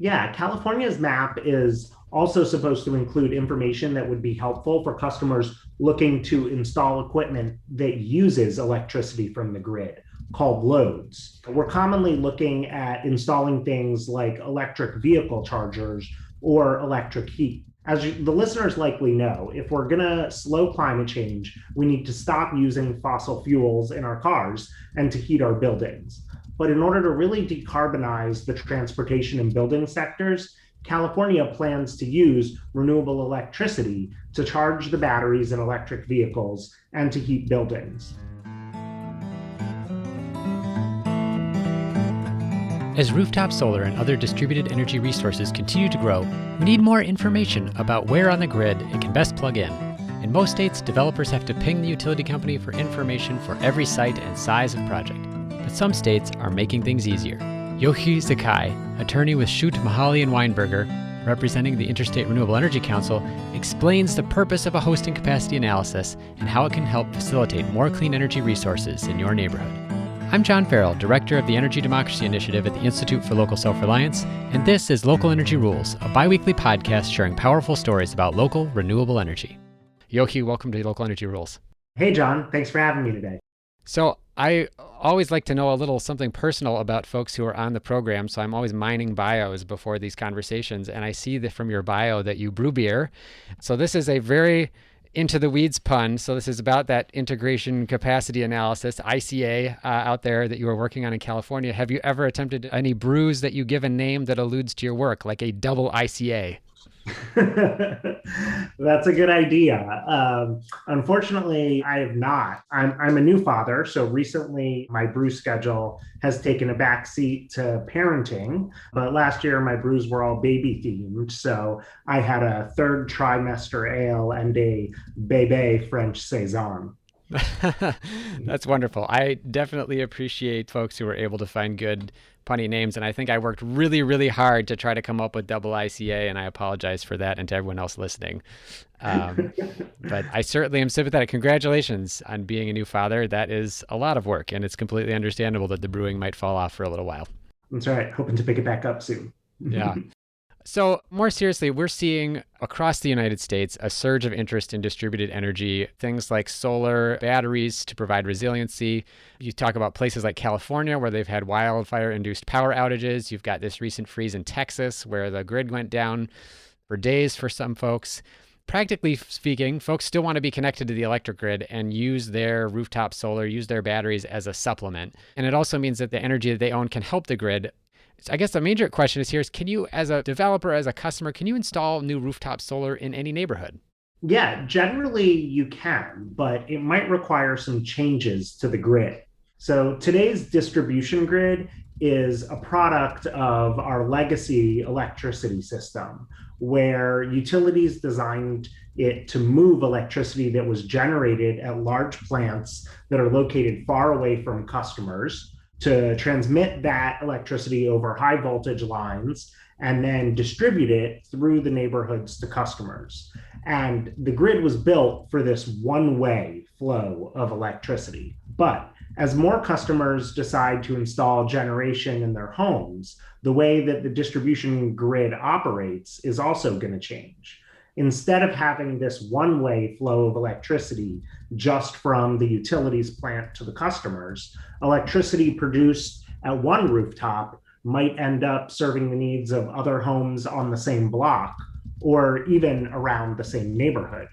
Yeah, California's map is also supposed to include information that would be helpful for customers looking to install equipment that uses electricity from the grid, called loads. We're commonly looking at installing things like electric vehicle chargers or electric heat. The listeners likely know, if we're going to slow climate change, we need to stop using fossil fuels in our cars and to heat our buildings. But in order to really decarbonize the transportation and building sectors, California plans to use renewable electricity to charge the batteries in electric vehicles and to heat buildings. As rooftop solar and other distributed energy resources continue to grow, we need more information about where on the grid it can best plug in. In most states, developers have to ping the utility company for information for every site and size of project. But some states are making things easier. Yochi Zakai, attorney with Shute, Mahaly, and Weinberger, representing the Interstate Renewable Energy Council, explains the purpose of a hosting capacity analysis and how it can help facilitate more clean energy resources in your neighborhood. I'm John Farrell, Director of the Energy Democracy Initiative at the Institute for Local Self-Reliance, and this is Local Energy Rules, a bi-weekly podcast sharing powerful stories about local renewable energy. Yochi, welcome to Local Energy Rules. Hey, John. Thanks for having me today. So I always like to know a little something personal about folks who are on the program, so I'm always mining bios before these conversations, and I see that from your bio that you brew beer. So this is a very into the weeds pun. So this is about that integration capacity analysis, ICA, out there that you were working on in California. Have you ever attempted any brews that you give a name that alludes to your work, like a double ICA? That's a good idea. Unfortunately, I have not. I'm a new father, so recently my brew schedule has taken a back seat to parenting. But last year my brews were all baby themed, so I had a third trimester ale and a bébé French saison. That's wonderful. I definitely appreciate folks who are able to find good punny names, and I think I worked really, really hard to try to come up with double ICA, and I apologize for that and to everyone else listening. But I certainly am sympathetic. Congratulations on being a new father. That is a lot of work, and it's completely understandable that the brewing might fall off for a little while. That's right. Hoping to pick it back up soon. Yeah. So more seriously, we're seeing across the United States a surge of interest in distributed energy, things like solar batteries to provide resiliency. You talk about places like California where they've had wildfire-induced power outages. You've got this recent freeze in Texas where the grid went down for days for some folks. Practically speaking, folks still want to be connected to the electric grid and use their rooftop solar, use their batteries as a supplement. And it also means that the energy that they own can help the grid. I guess the major question is can you, as a developer, as a customer, can you install new rooftop solar in any neighborhood? Yeah, generally you can, but it might require some changes to the grid. So today's distribution grid is a product of our legacy electricity system, where utilities designed it to move electricity that was generated at large plants that are located far away from customers, to transmit that electricity over high voltage lines and then distribute it through the neighborhoods to customers. And the grid was built for this one-way flow of electricity. But as more customers decide to install generation in their homes, the way that the distribution grid operates is also going to change. Instead of having this one-way flow of electricity just from the utilities plant to the customers, electricity produced at one rooftop might end up serving the needs of other homes on the same block or even around the same neighborhood.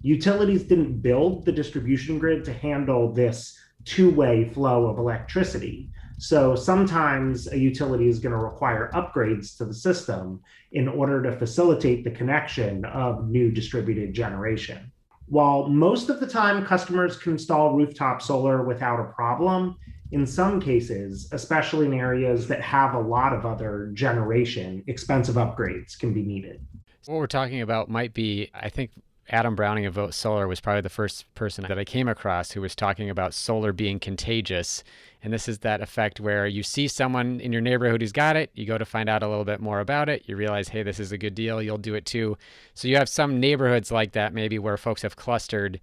Utilities didn't build the distribution grid to handle this two-way flow of electricity. So sometimes a utility is going to require upgrades to the system in order to facilitate the connection of new distributed generation. While most of the time customers can install rooftop solar without a problem, in some cases, especially in areas that have a lot of other generation, expensive upgrades can be needed. What we're talking about might be, I think, Adam Browning of Vote Solar was probably the first person that I came across who was talking about solar being contagious. And this is that effect where you see someone in your neighborhood who's got it, you go to find out a little bit more about it, you realize, hey, this is a good deal, you'll do it too. So you have some neighborhoods like that maybe where folks have clustered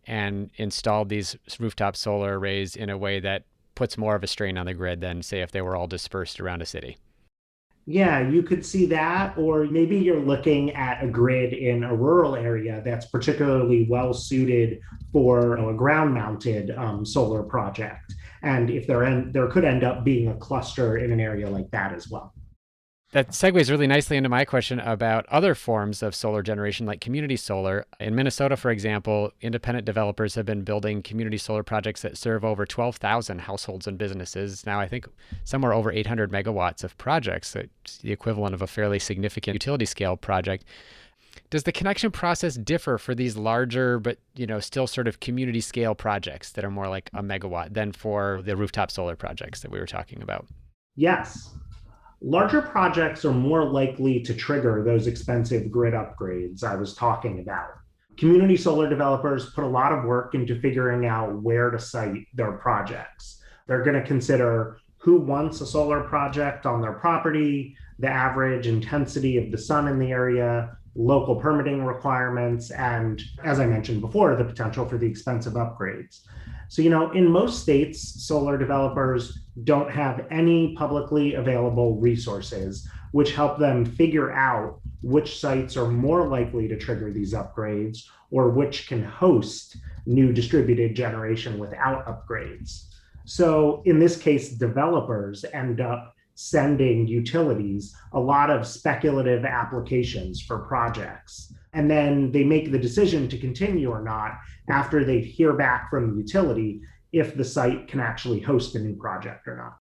and installed these rooftop solar arrays in a way that puts more of a strain on the grid than, say, if they were all dispersed around a city. Yeah, you could see that, or maybe you're looking at a grid in a rural area that's particularly well suited for a ground mounted solar project. And if there could end up being a cluster in an area like that as well. That segues really nicely into my question about other forms of solar generation, like community solar. In Minnesota, for example, independent developers have been building community solar projects that serve over 12,000 households and businesses. Now, I think somewhere over 800 megawatts of projects. So it's the equivalent of a fairly significant utility scale project. Does the connection process differ for these larger, but still sort of community scale projects that are more like a megawatt than for the rooftop solar projects that we were talking about? Yes. Larger projects are more likely to trigger those expensive grid upgrades I was talking about. Community solar developers put a lot of work into figuring out where to site their projects. They're going to consider who wants a solar project on their property, the average intensity of the sun in the area, local permitting requirements, and, as I mentioned before, the potential for the expensive upgrades. So, in most states, solar developers don't have any publicly available resources, which help them figure out which sites are more likely to trigger these upgrades or which can host new distributed generation without upgrades. So, in this case, developers end up sending utilities a lot of speculative applications for projects. And then they make the decision to continue or not after they hear back from the utility if the site can actually host a new project or not.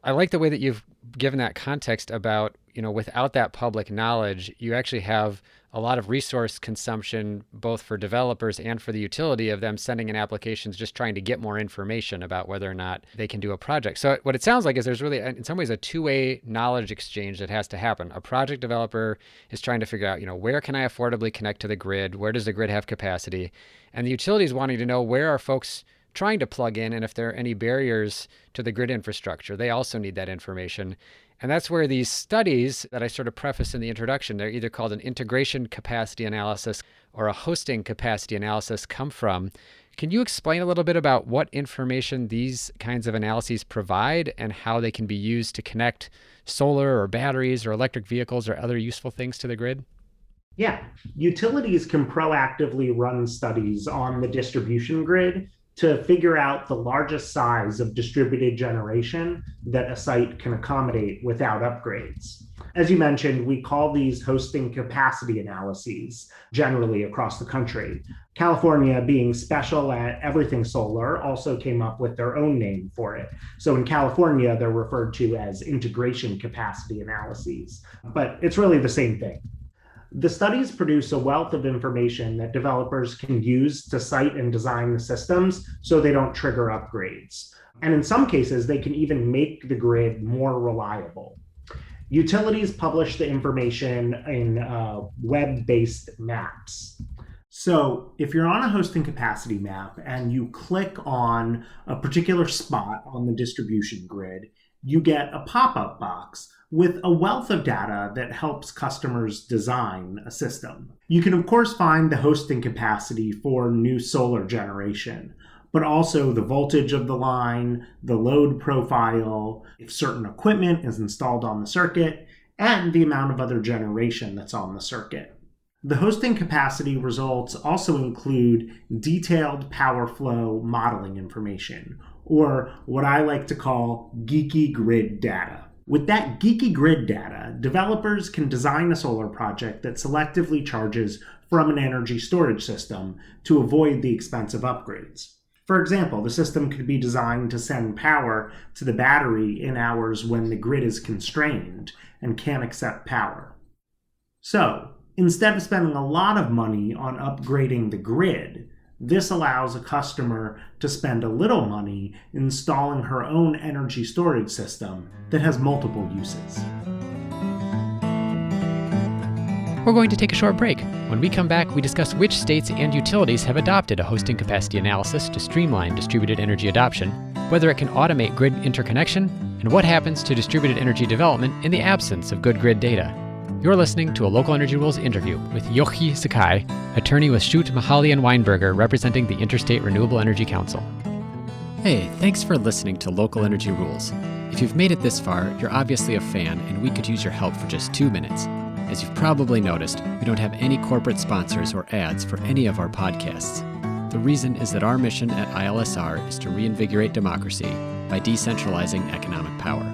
I like the way that you've given that context about, without that public knowledge, you actually have a lot of resource consumption, both for developers and for the utility of them sending in applications, just trying to get more information about whether or not they can do a project. So what it sounds like is there's really, in some ways, a two-way knowledge exchange that has to happen. A project developer is trying to figure out, where can I affordably connect to the grid? Where does the grid have capacity? And the utility is wanting to know where are folks trying to plug in, and if there are any barriers to the grid infrastructure. They also need that information. And that's where these studies that I sort of preface in the introduction, they're either called an integration capacity analysis or a hosting capacity analysis, come from. Can you explain a little bit about what information these kinds of analyses provide and how they can be used to connect solar or batteries or electric vehicles or other useful things to the grid? Yeah, utilities can proactively run studies on the distribution grid to figure out the largest size of distributed generation that a site can accommodate without upgrades. As you mentioned, we call these hosting capacity analyses generally across the country. California, being special at everything solar, also came up with their own name for it. So in California, they're referred to as integration capacity analyses, but it's really the same thing. The studies produce a wealth of information that developers can use to site and design the systems so they don't trigger upgrades. And in some cases, they can even make the grid more reliable. Utilities publish the information in web-based maps. So if you're on a hosting capacity map and you click on a particular spot on the distribution grid, you get a pop-up box with a wealth of data that helps customers design a system. You can, of course, find the hosting capacity for new solar generation, but also the voltage of the line, the load profile, if certain equipment is installed on the circuit, and the amount of other generation that's on the circuit. The hosting capacity results also include detailed power flow modeling information, or what I like to call geeky grid data. With that geeky grid data, developers can design a solar project that selectively charges from an energy storage system to avoid the expensive upgrades. For example, the system could be designed to send power to the battery in hours when the grid is constrained and can't accept power. So, instead of spending a lot of money on upgrading the grid, this allows a customer to spend a little money installing her own energy storage system that has multiple uses. We're going to take a short break. When we come back, we discuss which states and utilities have adopted a hosting capacity analysis to streamline distributed energy adoption, whether it can automate grid interconnection, and what happens to distributed energy development in the absence of good grid data. You're listening to a Local Energy Rules interview with Yochi Zakai, attorney with Shute, Mahaly, and Weinberger, representing the Interstate Renewable Energy Council. Hey, thanks for listening to Local Energy Rules. If you've made it this far, you're obviously a fan, and we could use your help for just 2 minutes. As you've probably noticed, we don't have any corporate sponsors or ads for any of our podcasts. The reason is that our mission at ILSR is to reinvigorate democracy by decentralizing economic power.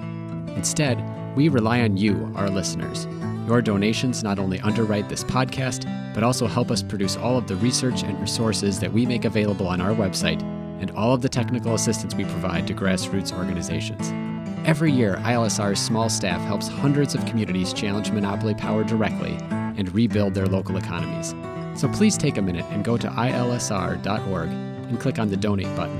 Instead, we rely on you, our listeners. Your donations not only underwrite this podcast, but also help us produce all of the research and resources that we make available on our website and all of the technical assistance we provide to grassroots organizations. Every year, ILSR's small staff helps hundreds of communities challenge monopoly power directly and rebuild their local economies. So please take a minute and go to ilsr.org and click on the donate button.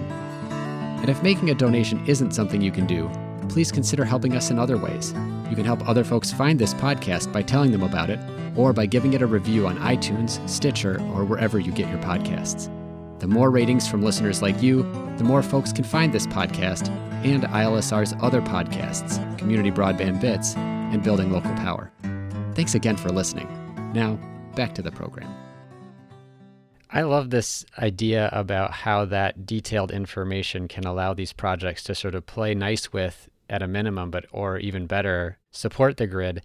And if making a donation isn't something you can do, please consider helping us in other ways. You can help other folks find this podcast by telling them about it, or by giving it a review on iTunes, Stitcher, or wherever you get your podcasts. The more ratings from listeners like you, the more folks can find this podcast and ILSR's other podcasts, Community Broadband Bits and Building Local Power. Thanks again for listening. Now, back to the program. I love this idea about how that detailed information can allow these projects to sort of play nice with, at a minimum, or even better, support the grid.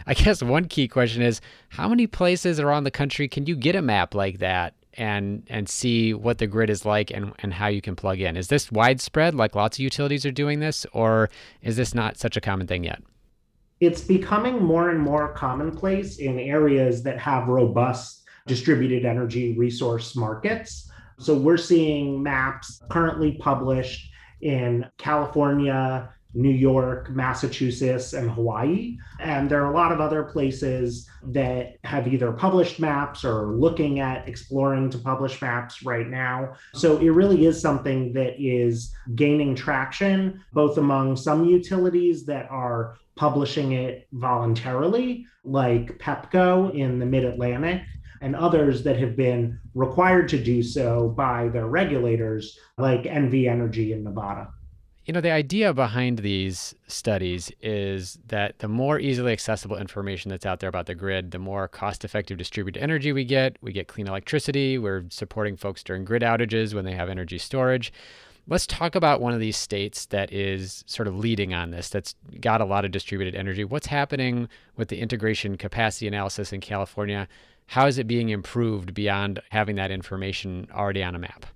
I guess one key question is, how many places around the country can you get a map like that and see what the grid is like and how you can plug in? Is this widespread, like lots of utilities are doing this, or is this not such a common thing yet? It's becoming more and more commonplace in areas that have robust distributed energy resource markets. So we're seeing maps currently published in California, New York, Massachusetts, and Hawaii. And there are a lot of other places that have either published maps or looking at exploring to publish maps right now. So it really is something that is gaining traction, both among some utilities that are publishing it voluntarily, like Pepco in the Mid-Atlantic, and others that have been required to do so by their regulators, like NV Energy in Nevada. You know, the idea behind these studies is that the more easily accessible information that's out there about the grid, the more cost-effective distributed energy we get clean electricity, we're supporting folks during grid outages when they have energy storage. Let's talk about one of these states that is sort of leading on this, that's got a lot of distributed energy. What's happening with the integration capacity analysis in California? How is it being improved beyond having that information already on a map?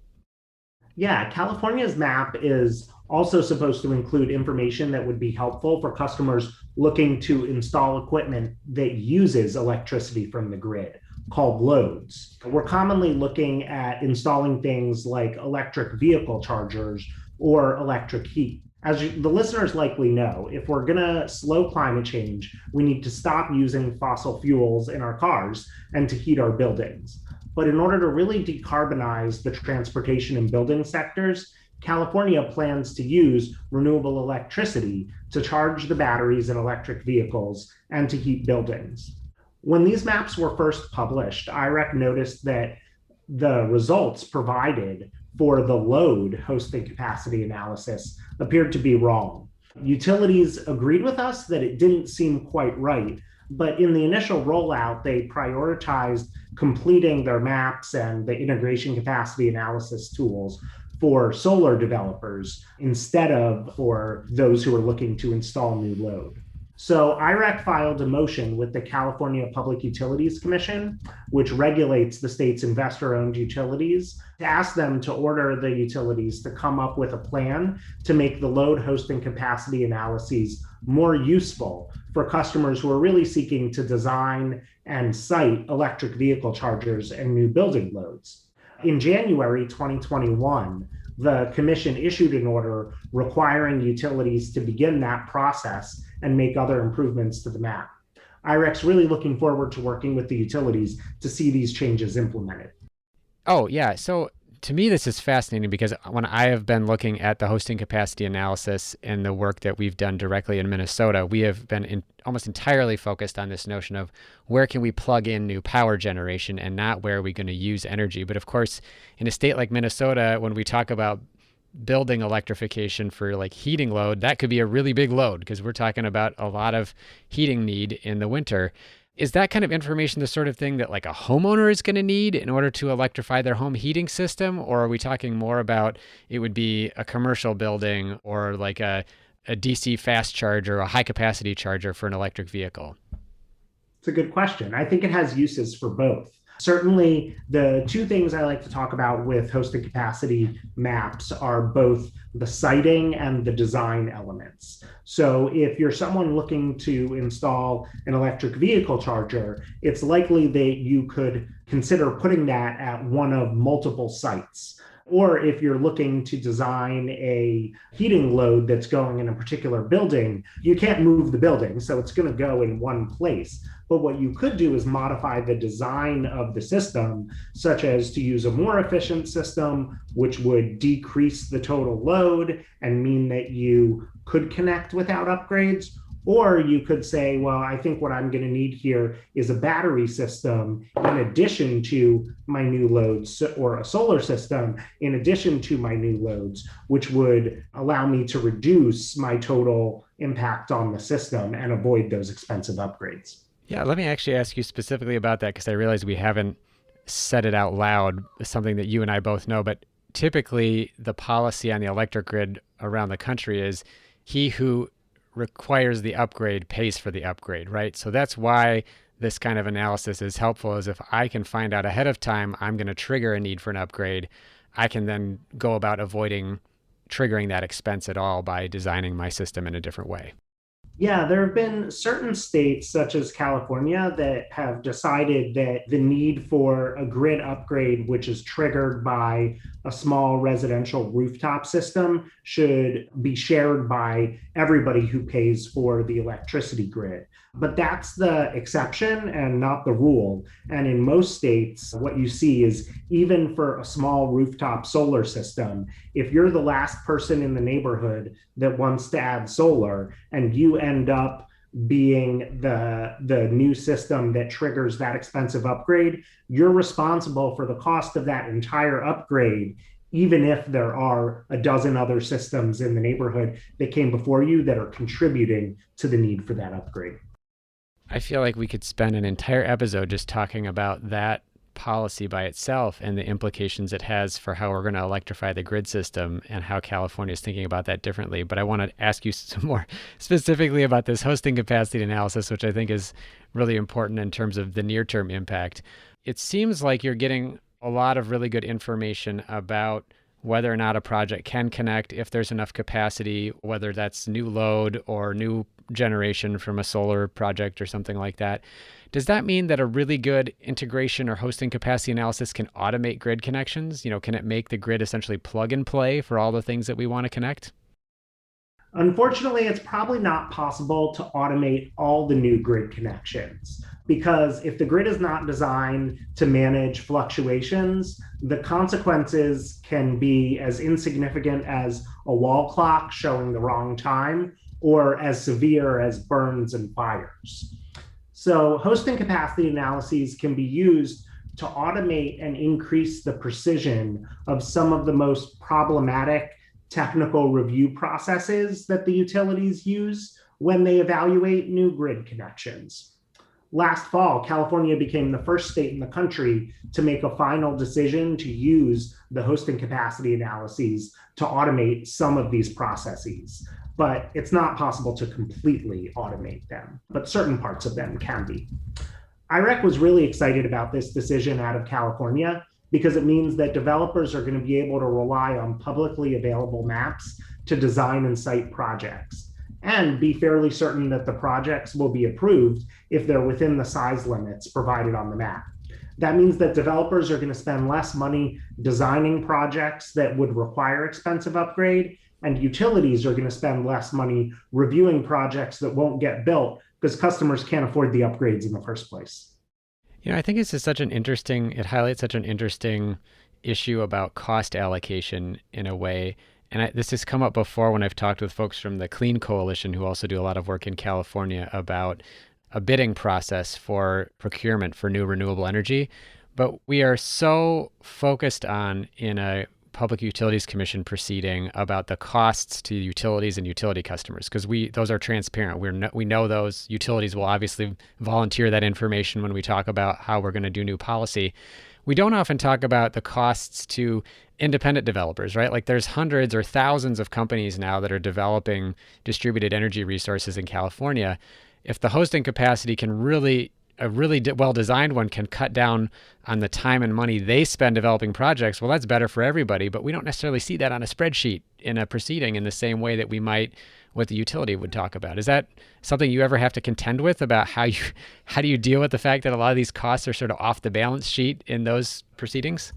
Yeah, California's map is also supposed to include information that would be helpful for customers looking to install equipment that uses electricity from the grid, called loads. We're commonly looking at installing things like electric vehicle chargers or electric heat. As the listeners likely know, if we're going to slow climate change, we need to stop using fossil fuels in our cars and to heat our buildings. But in order to really decarbonize the transportation and building sectors, California plans to use renewable electricity to charge the batteries in electric vehicles and to heat buildings. When these maps were first published, IREC noticed that the results provided for the load hosting capacity analysis appeared to be wrong. Utilities agreed with us that it didn't seem quite right, but in the initial rollout, they prioritized completing their maps and the integration capacity analysis tools for solar developers instead of for those who are looking to install new load. So IREC filed a motion with the California Public Utilities Commission, which regulates the state's investor-owned utilities, to ask them to order the utilities to come up with a plan to make the load hosting capacity analyses more useful for customers who are really seeking to design and site electric vehicle chargers and new building loads. In January 2021, the commission issued an order requiring utilities to begin that process and make other improvements to the map. IREC's really looking forward to working with the utilities to see these changes implemented. Oh, yeah. So to me, this is fascinating because when I have been looking at the hosting capacity analysis and the work that we've done directly in Minnesota, we have been almost entirely focused on this notion of where can we plug in new power generation and not where are we going to use energy. But of course, in a state like Minnesota, when we talk about building electrification for like heating load, that could be a really big load because we're talking about a lot of heating need in the winter. Is that kind of information the sort of thing that like a homeowner is going to need in order to electrify their home heating system? Or are we talking more about it would be a commercial building or like a a DC fast charger or a high capacity charger for an electric vehicle? It's a good question. I think it has uses for both. Certainly, the two things I like to talk about with hosting capacity maps are both the siting and the design elements. So if you're someone looking to install an electric vehicle charger, it's likely that you could consider putting that at one of multiple sites. Or if you're looking to design a heating load that's going in a particular building, you can't move the building, so it's going to go in one place. But what you could do is modify the design of the system, such as to use a more efficient system, which would decrease the total load and mean that you could connect without upgrades. Or you could say, well, I think what I'm going to need here is a battery system in addition to my new loads, or a solar system in addition to my new loads, which would allow me to reduce my total impact on the system and avoid those expensive upgrades. Yeah, let me actually ask you specifically about that, because I realize we haven't said it out loud, something that you and I both know, but typically the policy on the electric grid around the country is he who requires the upgrade pays for the upgrade, right? So that's why this kind of analysis is helpful, is if I can find out ahead of time I'm going to trigger a need for an upgrade, I can then go about avoiding triggering that expense at all by designing my system in a different way. Yeah, there have been certain states, such as California, that have decided that the need for a grid upgrade, which is triggered by a small residential rooftop system, should be shared by everybody who pays for the electricity grid. But that's the exception and not the rule. And in most states, what you see is even for a small rooftop solar system, if you're the last person in the neighborhood that wants to add solar and you end up being the new system that triggers that expensive upgrade, you're responsible for the cost of that entire upgrade, even if there are a dozen other systems in the neighborhood that came before you that are contributing to the need for that upgrade. I feel like we could spend an entire episode just talking about that policy by itself and the implications it has for how we're going to electrify the grid system and how California is thinking about that differently. But I want to ask you some more specifically about this hosting capacity analysis, which I think is really important in terms of the near-term impact. It seems like you're getting a lot of really good information about whether or not a project can connect, if there's enough capacity, whether that's new load or new generation from a solar project or something like that. Does that mean that a really good integration or hosting capacity analysis can automate grid connections? Can it make the grid essentially plug and play for all the things that we want to connect? Unfortunately, it's probably not possible to automate all the new grid connections, because if the grid is not designed to manage fluctuations, the consequences can be as insignificant as a wall clock showing the wrong time, or as severe as burns and fires. So hosting capacity analyses can be used to automate and increase the precision of some of the most problematic technical review processes that the utilities use when they evaluate new grid connections. Last fall, California became the first state in the country to make a final decision to use the hosting capacity analyses to automate some of these processes. But it's not possible to completely automate them, but certain parts of them can be. IREC was really excited about this decision out of California because it means that developers are going to be able to rely on publicly available maps to design and site projects, and be fairly certain that the projects will be approved if they're within the size limits provided on the map. That means that developers are going to spend less money designing projects that would require expensive upgrade, and utilities are going to spend less money reviewing projects that won't get built because customers can't afford the upgrades in the first place. I think this is it highlights such an interesting issue about cost allocation in a way. And this has come up before when I've talked with folks from the Clean Coalition, who also do a lot of work in California, about a bidding process for procurement for new renewable energy. But we are so focused on, in a Public Utilities Commission proceeding, about the costs to utilities and utility customers, because those are transparent. We know those. Utilities will obviously volunteer that information when we talk about how we're going to do new policy. we don't often talk about the costs to independent developers, right? Like there's hundreds or thousands of companies now that are developing distributed energy resources in California. If the hosting capacity can really, a really well-designed one can cut down on the time and money they spend developing projects, well, that's better for everybody, but we don't necessarily see that on a spreadsheet in a proceeding in the same way that we might what the utility would talk about. Is that something you ever have to contend with about how do you deal with the fact that a lot of these costs are sort of off the balance sheet in those proceedings?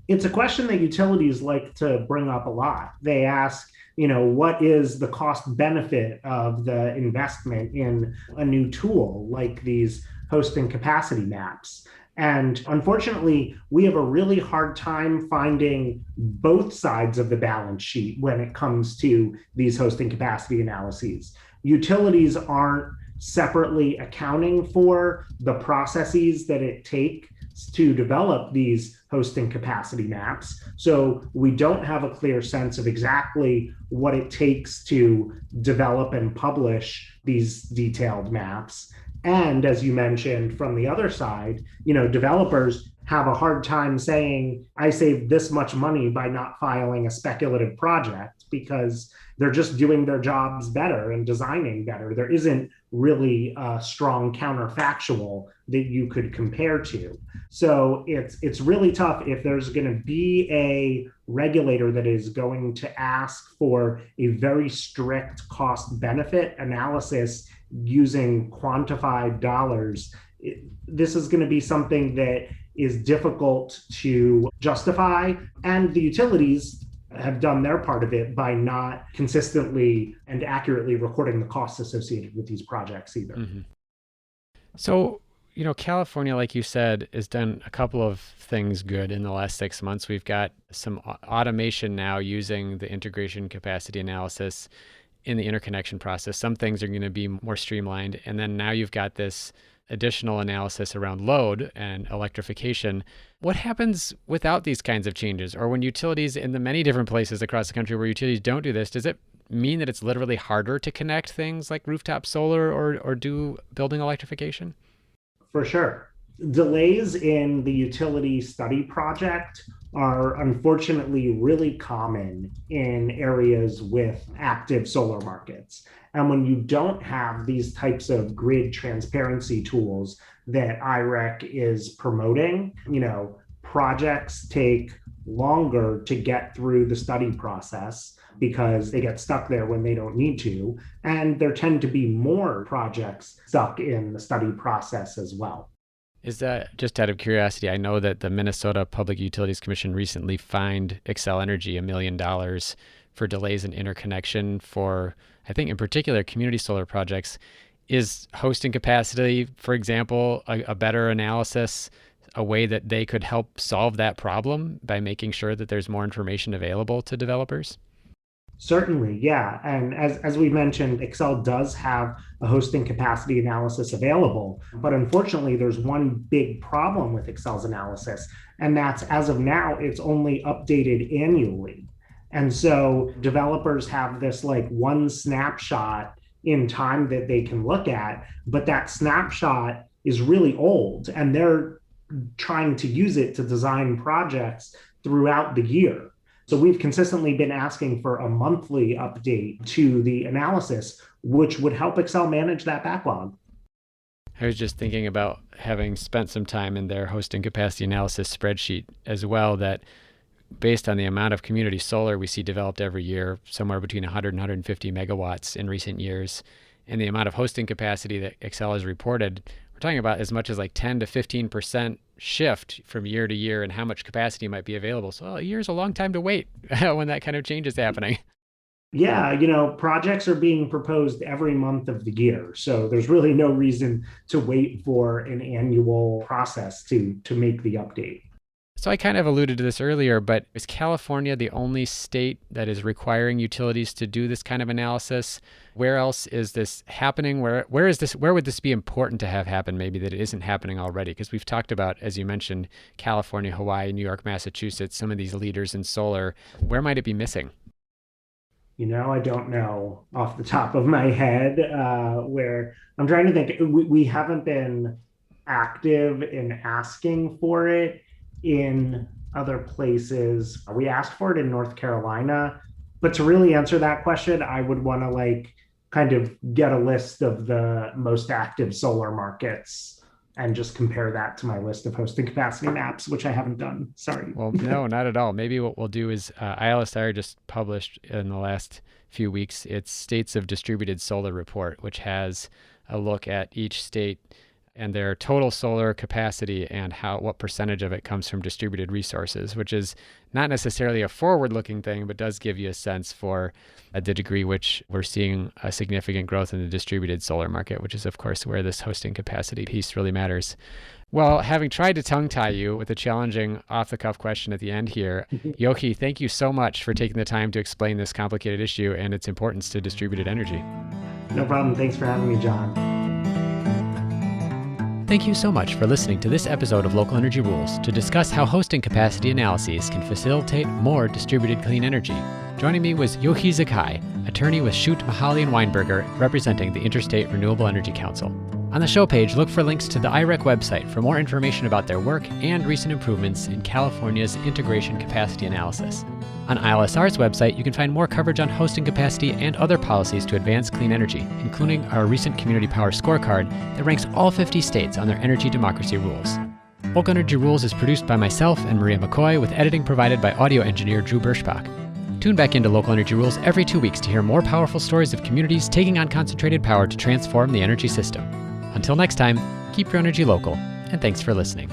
It's a question that utilities like to bring up a lot. They ask, what is the cost benefit of the investment in a new tool like these hosting capacity maps? And unfortunately, we have a really hard time finding both sides of the balance sheet when it comes to these hosting capacity analyses. Utilities aren't separately accounting for the processes that it takes to develop these hosting capacity maps. So we don't have a clear sense of exactly what it takes to develop and publish these detailed maps. And as you mentioned, from the other side, developers have a hard time saying, I saved this much money by not filing a speculative project, because they're just doing their jobs better and designing better. There isn't really a strong counterfactual that you could compare to. So it's really tough if there's going to be a regulator that is going to ask for a very strict cost benefit analysis using quantified dollars. This is going to be something that is difficult to justify, and the utilities have done their part of it by not consistently and accurately recording the costs associated with these projects either. Mm-hmm. So, California, like you said, has done a couple of things good in the last 6 months. We've got some automation now using the integration capacity analysis in the interconnection process. Some things are going to be more streamlined. And then now you've got this additional analysis around load and electrification. What happens without these kinds of changes? Or when utilities in the many different places across the country where utilities don't do this, does it mean that it's literally harder to connect things like rooftop solar or do building electrification? For sure. Delays in the utility study project are unfortunately really common in areas with active solar markets. And when you don't have these types of grid transparency tools that IREC is promoting, projects take longer to get through the study process because they get stuck there when they don't need to. And there tend to be more projects stuck in the study process as well. Is that, just out of curiosity, I know that the Minnesota Public Utilities Commission recently fined Xcel Energy $1 million for delays in interconnection for, I think in particular, community solar projects. Is hosting capacity, for example, a better analysis, a way that they could help solve that problem by making sure that there's more information available to developers? Certainly, yeah. And as we mentioned, Xcel does have a hosting capacity analysis available. But unfortunately, there's one big problem with Xcel's analysis, and that's as of now, it's only updated annually. And so developers have this like one snapshot in time that they can look at, but that snapshot is really old, and they're trying to use it to design projects throughout the year. So we've consistently been asking for a monthly update to the analysis, which would help Xcel manage that backlog. I was just thinking about having spent some time in their hosting capacity analysis spreadsheet as well, that based on the amount of community solar we see developed every year, somewhere between 100 and 150 megawatts in recent years, and the amount of hosting capacity that Xcel has reported, we're talking about as much as like 10 to 15% shift from year to year and how much capacity might be available. So a year is a long time to wait when that kind of change is happening. Yeah, projects are being proposed every month of the year. So there's really no reason to wait for an annual process to make the update. So I kind of alluded to this earlier, but is California the only state that is requiring utilities to do this kind of analysis? Where else is this happening? Where would this be important to have happen, maybe, that it isn't happening already? Because we've talked about, as you mentioned, California, Hawaii, New York, Massachusetts, some of these leaders in solar. Where might it be missing? I don't know off the top of my head where. I'm trying to think. We haven't been active in asking for it in other places. We asked for it in North Carolina, but to really answer that question, I would want to kind of get a list of the most active solar markets and just compare that to my list of hosting capacity maps, which I haven't done. Sorry. Well, no, not at all. Maybe what we'll do is ILSR just published in the last few weeks its States of Distributed Solar report, which has a look at each state and their total solar capacity and what percentage of it comes from distributed resources, which is not necessarily a forward-looking thing, but does give you a sense for the degree which we're seeing a significant growth in the distributed solar market, which is, of course, where this hosting capacity piece really matters. Well, having tried to tongue-tie you with a challenging off-the-cuff question at the end here, Yochi, thank you so much for taking the time to explain this complicated issue and its importance to distributed energy. No problem. Thanks for having me, John. Thank you so much for listening to this episode of Local Energy Rules to discuss how hosting capacity analyses can facilitate more distributed clean energy. Joining me was Yochi Zakai, attorney with Shute, Mahaly, and Weinberger, representing the Interstate Renewable Energy Council. On the show page, look for links to the IREC website for more information about their work and recent improvements in California's integration capacity analysis. On ILSR's website, you can find more coverage on hosting capacity and other policies to advance clean energy, including our recent Community Power Scorecard that ranks all 50 states on their energy democracy rules. Local Energy Rules is produced by myself and Maria McCoy, with editing provided by audio engineer Drew Birschbach. Tune back into Local Energy Rules every 2 weeks to hear more powerful stories of communities taking on concentrated power to transform the energy system. Until next time, keep your energy local, and thanks for listening.